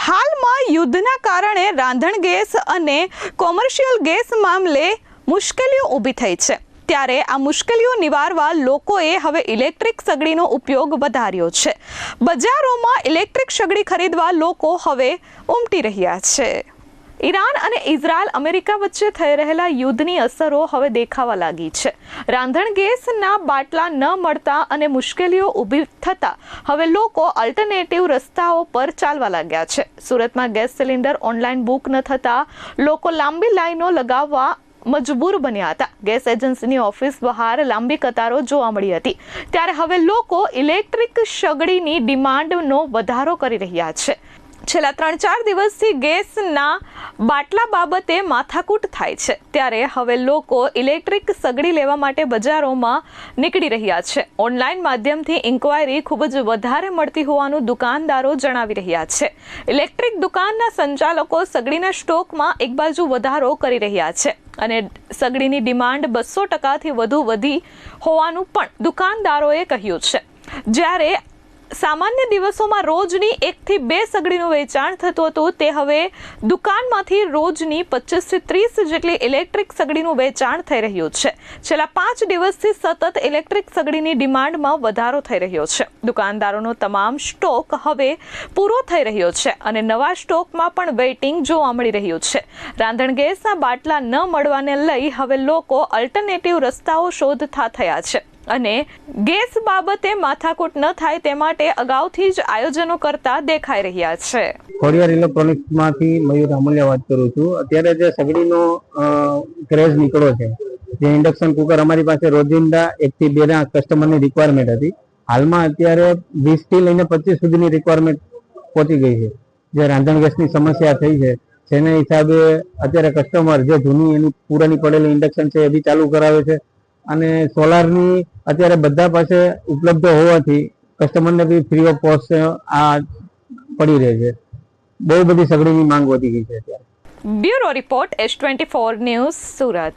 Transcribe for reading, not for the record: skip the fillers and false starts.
હાલમાં યુદ્ધના કારણે રાંધણ ગેસ અને કોમર્શિયલ ગેસ મામલે મુશ્કેલીઓ ઊભી થઈ છે। ત્યારે આ મુશ્કેલીઓ નિવારવા લોકોએ હવે ઇલેક્ટ્રિક સગડીનો ઉપયોગ વધાર્યો છે। બજારોમાં ઇલેક્ટ્રિક સગડી ખરીદવા લોકો હવે ઉમટી રહ્યા છે। ઈરાન અને ઇઝરાયલ અમેરિકા વચ્ચે થઈ રહેલા યુદ્ધની અસરો હવે દેખાવા લાગી છે। રાંધણ ગેસના બાટલા ન મળતા અને મુશ્કેલીઓ ઊભી થતા હવે લોકો અલ્ટરનેટિવ રસ્તાઓ પર ચાલવા લાગ્યા છે। સુરતમાં ગેસ સિલિન્ડર ઓનલાઈન બુક ન થતા લોકો લાંબી લાઈનો લગાવવા મજબૂર બન્યા હતા। ગેસ એજન્સીની ઓફિસ બહાર લાંબી કતારો જોવા મળી હતી। ત્યારે હવે લોકો ઇલેક્ટ્રિક સગડીની ડિમાન્ડનો વધારો કરી રહ્યા છે। છેલ્લા 3-4 દિવસથી ગેસના બાટલા બાબતે માથાકૂટ થાય છે। ત્યારે હવે લોકો ઇલેક્ટ્રિક સગડી લેવા માટે બજારોમાં નીકળી રહ્યા છે। ઓનલાઈન માધ્યમથી ઇન્ક્વાયરી ખૂબ જ વધારે મળતી હોવાનું દુકાનદારો જણાવી રહ્યા છે। ઇલેક્ટ્રિક દુકાનના સંચાલકો સગડીના સ્ટોકમાં એક બાજુ વધારો કરી રહ્યા છે અને સગડીની ડિમાન્ડ 200%થી વધુ વધી હોવાનું પણ દુકાનદારોએ કહ્યું છે। જ્યારે સામાન્ય દિવસોમાં રોજની 1 થી 2 સગડીનું વેચાણ થતું હતું તે હવે દુકાનમાંથી રોજની 25 થી 30 જેટલી ઇલેક્ટ્રિક સગડીનું વેચાણ થઈ રહ્યું છે। છેલ્લા 5 દિવસથી સતત ઇલેક્ટ્રિક સગડીની ડિમાન્ડમાં વધારો થઈ રહ્યો છે। દુકાનદારોનો તમામ સ્ટોક હવે પૂરો થઈ રહ્યો છે અને નવા સ્ટોકમાં પણ વેઇટિંગ જોવા મળી રહ્યું છે। રાંધણ ગેસના બાટલા ન મળવાને લઈ હવે લોકો અલ્ટરનેટિવ રસ્તાઓ શોધતા થયા છે અને ગેસ બાબતે માથાકૂટ ન થાય તે માટે અગાઉથી જ આયોજનો કરતા દેખાઈ રહ્યા છે। ખોડિયાર ઇલેક્ટ્રોનિક્સમાંથી મયુર આમલિયા વાત કરું છું। અત્યારે જે સગડીનો ક્રેઝ નીકળ્યો છે, જે ઇન્ડક્શન કુકર અમારી પાસે રોજિંદા 1 થી 2 ના કસ્ટમરની રિક્વાયરમેન્ટ હતી, હાલમાં અત્યારે 20 થી લઈને 25 સુધીની રિક્વાયરમેન્ટ પહોંચી ગઈ છે। જે રાંધણ ગેસની સમસ્યા થઈ છે જેના હિસાબે અત્યારે કસ્ટમર જે જૂની એની પુરાની પડેલી ઇન્ડક્શન છે એ બી ચાલુ કરાવે છે અને સોલારની અત્યારે બધા પાસે ઉપલબ્ધ હોવાથી કસ્ટમરને બી ફ્રી ઓફ કોસ્ટ આ પડી રહે છે। બહુ બધી સગડીની માંગ વધી ગઈ છે અત્યારે। Bureau report S24 news Surat.